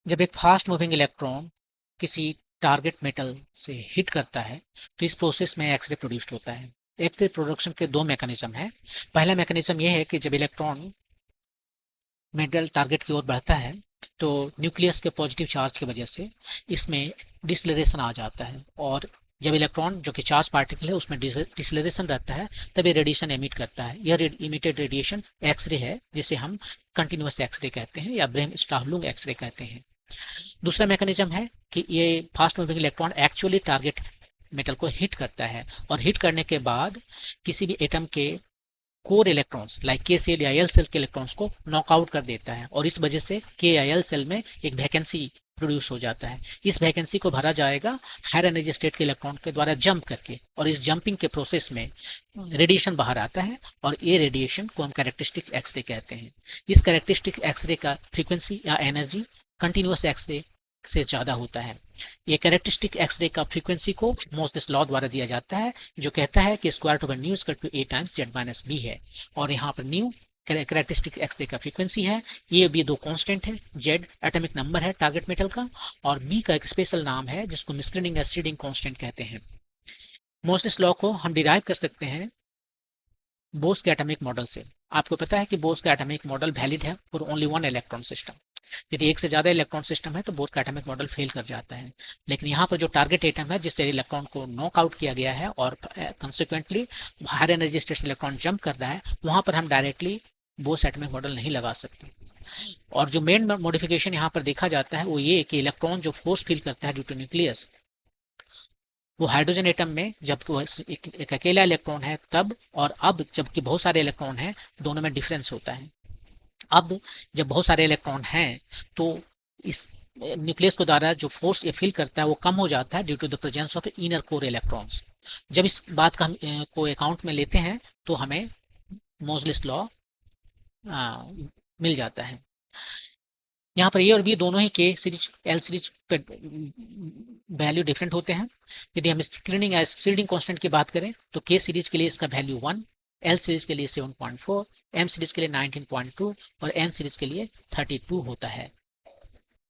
जब एक fast moving electron किसी टारगेट मेटल से हिट करता है तो इस प्रोसेस में एक्सरे प्रोड्यूस्ड होता है। एक्सरे प्रोडक्शन के दो मैकेनिज्म है। पहला मैकेनिज्म यह है कि जब इलेक्ट्रॉन मेटल टारगेट की ओर बढ़ता है तो न्यूक्लियस के पॉजिटिव चार्ज की वजह से इसमें डिसलेरेशन आ जाता है, और जब इलेक्ट्रॉन जो कि चार्ज पार्टिकल है उसमें डिसलेरेशन रहता है तब ये रेडिएशन एमिट करता है। यह इमिटेड रेडिएशन एक्सरे है, जिसे हम कंटिन्यूस एक्सरे कहते हैं या ब्रेम स्टाहलुंग एक्सरे कहते हैं। दूसरा मैकेनिज्म है कि ये fast moving electron actually target metal को हिट करता है, और हिट करने के बाद किसी भी एटम के कोर इलेक्ट्रॉन्स लाइक के सेल या एल सेल के इलेक्ट्रॉन्स को नॉकआउट कर देता है, और इस वजह से के या एल सेल में एक वैकेंसी प्रोड्यूस हो जाता है। इस वैकेंसी को भरा जाएगा हायर एनर्जी स्टेट के इलेक्ट्रॉन के द्वारा जंप करके, और इस जंपिंग के प्रोसेस में रेडिएशन बाहर आता है, और ये रेडिएशन को हम कैरेक्टरिस्टिक एक्सरे कहते हैं। इस कैरेक्टरिस्टिक एक्सरे का फ्रीक्वेंसी या एनर्जी कंटिन्यूस एक्सरे से ज्यादा होता है। ये कैरेक्टरिस्टिक एक्सरे का फ्रीक्वेंसी को मोसलेस लॉ द्वारा दिया जाता है, जो कहता है कि square root over nu equal to A times Z minus B है, और यहाँ पर न्यू कैरेक्टरिस्टिक एक्सरे का फ्रीक्वेंसी है। ये भी दो कांस्टेंट है। जेड एटॉमिक नंबर है टारगेट मेटल का, और बी का एक स्पेशल नाम है जिसको मिस्क्रीनिंग या सीडिंग कांस्टेंट कहते हैं। मोसलेस लॉ को हम डिराइव कर सकते हैं बोस के एटॉमिक मॉडल से। आपको पता है कि बोस का एटॉमिक मॉडल वैलिड है for only one electron system. यदि एक से ज्यादा इलेक्ट्रॉन सिस्टम है तो बोस का एटॉमिक मॉडल फेल कर जाता है। लेकिन यहाँ पर जो टारगेट एटम है जिससे इलेक्ट्रॉन को नॉकआउट किया गया है और कंसिक्वेंटली हायर एनर्जी स्टेट से इलेक्ट्रॉन जंप कर रहा है, वहां पर हम डायरेक्टली बोस एटॉमिक मॉडल नहीं लगा सकते। और जो मेन मॉडिफिकेशन यहाँ पर देखा जाता है वो ये कि इलेक्ट्रॉन जो फोर्स फील करता है ड्यू टू न्यूक्लियस, वो हाइड्रोजन एटम में जब एक अकेला इलेक्ट्रॉन है तब, और अब जबकि बहुत सारे इलेक्ट्रॉन हैं, दोनों में डिफरेंस होता है। अब जब बहुत सारे इलेक्ट्रॉन हैं तो इस न्यूक्लियस के द्वारा जो फोर्स ये फील करता है वो कम हो जाता है due to the presence of inner core electrons. जब इस बात का हम को अकाउंट में लेते हैं तो हमें मोजलेस लॉ मिल जाता है। यहाँ पर ए और बी दोनों ही के सीरीज एल सीरीज पे वैल्यू डिफरेंट होते हैं। यदि हम स्क्रीनिंग या सीडिंग कांस्टेंट की बात करें तो के सीरीज के लिए इसका वैल्यू 1, एल सीरीज के लिए 7.4, एम सीरीज के लिए 19.2 और एन सीरीज के लिए 32 होता है।